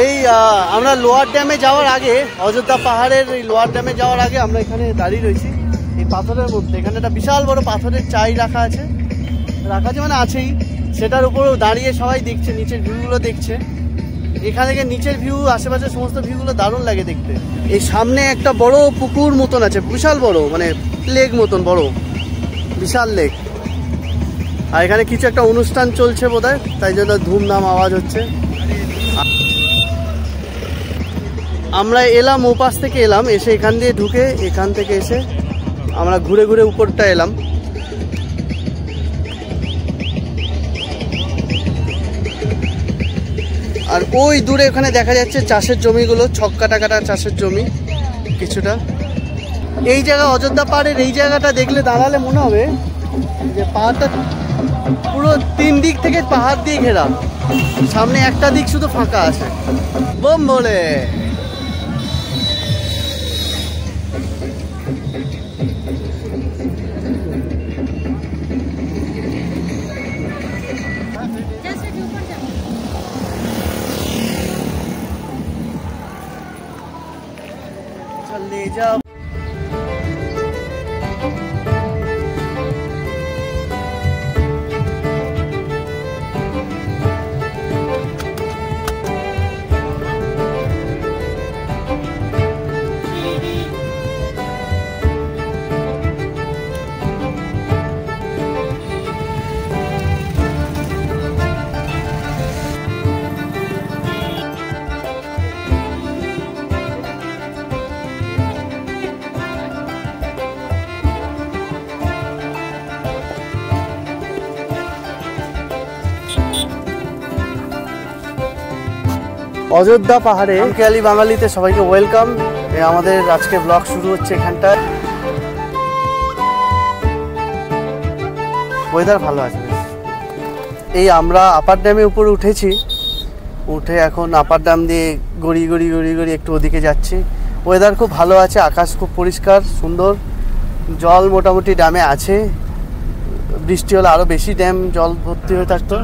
এই আমরা লোয়ার ড্যামে যাওয়ার আগে, অযোধ্যা পাহাড়ের এই লোয়ার ড্যামে যাওয়ার আগে আমরা এখানে দাঁড়িয়ে রয়েছি এই পাথরের মধ্যে। এখানে একটা বিশাল বড় পাথরের চাই রাখা আছে মানে আছেই, সেটার উপরেও দাঁড়িয়ে সবাই দেখছে, নিচের ভিউগুলো দেখছে। এখান থেকে নিচের ভিউ, আশেপাশের সমস্ত ভিউগুলো দারুণ লাগে দেখতে। এই সামনে একটা বড় পুকুর মতন আছে, বিশাল বড়, মানে লেক মতন বড়, বিশাল লেক। আর এখানে কিছু একটা অনুষ্ঠান চলছে বোধহয়, তাই জন্য ধুমধাম আওয়াজ হচ্ছে। আমরা এলাম ওপাশ থেকে, এসে এখান দিয়ে ঢুকে, এখান থেকে এসে আমরা ঘুরে ঘুরে উপরটা এলাম। আর ওই দূরে ওখানে দেখা যাচ্ছে চাষের জমিগুলো, ছক কাটা কাটা চাষের জমি কিছুটা। এই জায়গা অযোধ্যা পাহাড়ের এই জায়গাটা দেখলে, দাঁড়ালে মনে হবে যে পাহাড়টা পুরো 3 দিক থেকে পাহাড় দিয়ে ঘেরা, সামনে একটা দিক শুধু ফাঁকা আছে। বোম বলে চলে যাও। অযোধ্যা পাহাড়ে খেয়ালি বাঙালিতে সবাইকে ওয়েলকাম। আমাদের আজকে ব্লগ শুরু হচ্ছে এখানটায়। ওয়েদার ভালো আছে। এই আমরা আপার ড্যামের উপরে উঠেছি, উঠে এখন আপার ড্যাম দিয়ে গড়িয়ে গড়িয়ে গড়িয়ে গড়িয়ে একটু ওদিকে যাচ্ছি। ওয়েদার খুব ভালো আছে, আকাশ খুব পরিষ্কার সুন্দর, জল মোটামুটি ড্যামে আছে। বৃষ্টি হলে আরও বেশি ড্যাম জল ভর্তি হয়ে থাকতো,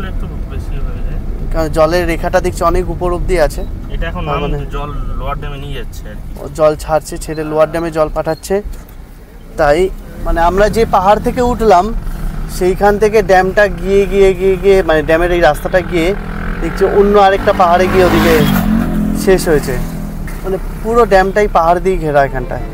কারণ জলের রেখাটা দেখছি অনেক উপর অব্দি আছে। এটা এখন মানে জল লোয়ার ড্যামে নিয়ে যাচ্ছে, জল ছাড়ছে, ছেড়ে লোয়ার ড্যামে জল পাঠাচ্ছে। তাই মানে আমরা যে পাহাড় থেকে উঠলাম সেইখান থেকে ড্যামটা গিয়ে গিয়ে গিয়ে গিয়ে মানে ড্যামের এই রাস্তাটা গিয়ে দেখছি অন্য আরেকটা পাহাড়ে গিয়ে ওদিকে শেষ হয়েছে। মানে পুরো ড্যামটাই পাহাড় দিয়ে ঘেরা এখানটায়।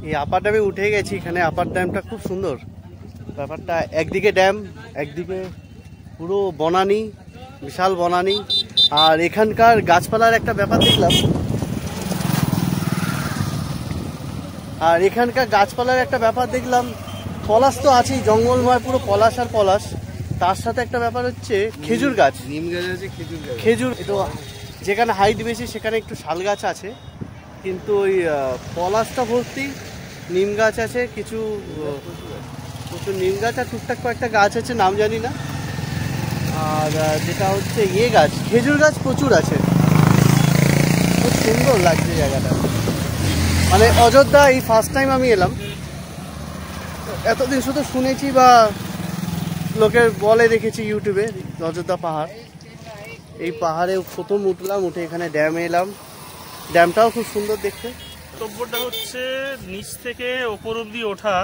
এই আপার ড্যামে উঠে গেছি। এখানে আপার ড্যামটা খুব সুন্দর ব্যাপারটা, একদিকে ড্যাম, একদিকে পুরো বনানী, বিশাল বনানী। আর এখানকার গাছপালার একটা ব্যাপার দেখলাম, পলাশ তো আছেই, জঙ্গলময় পুরো পলাশ আর পলাশ। তার সাথে একটা ব্যাপার হচ্ছে খেজুর গাছ, নিম গাছ আছে, খেজুর। তো যেখানে হাইট বেশি সেখানে একটু শাল গাছ আছে, কিন্তু ওই পলাশটা ভর্তি, নিম গাছ আছে, কিছু প্রচুর নিম গাছ আর টুকটাক কয়েকটা গাছ আছে, নাম জানি না। আর যেটা হচ্ছে গাছ, খেজুর গাছ প্রচুর আছে। খুব সুন্দর লাগছে জায়গাটা। মানে অযোধ্যা এই ফার্স্ট টাইম আমি এলাম। এতদিন শুধু শুনেছি বা লোকের বলে দেখেছি ইউটিউবে অযোধ্যা পাহাড়। এই পাহাড়ে প্রথম উঠলাম, উঠে এখানে ড্যামে এলাম। ড্যামটাও খুব সুন্দর দেখতে। গন্তব্যটা হচ্ছে নিচ থেকে ওপর অব্দি ওঠা,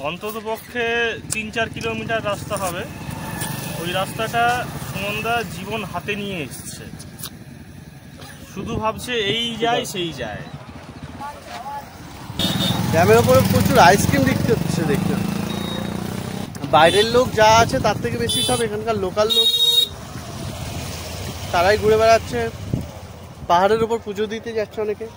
অন্তত পক্ষে 3-4 কিলোমিটার রাস্তা হবে। ওই রাস্তাটা সুমনদা জীবন হাতে নিয়ে এসছে, শুধু ভাবছে এই যায় সেই যায়। ড্যামের ওপরে প্রচুর আইসক্রিম দেখতে হচ্ছে, দেখতে বাইরের লোক যা আছে তার থেকে বেশি সব এখানকার লোকাল লোক, তারাই ঘুরে বেড়াচ্ছে। পাহাড়ের উপর পুজো দিতে যাচ্ছে অনেকে।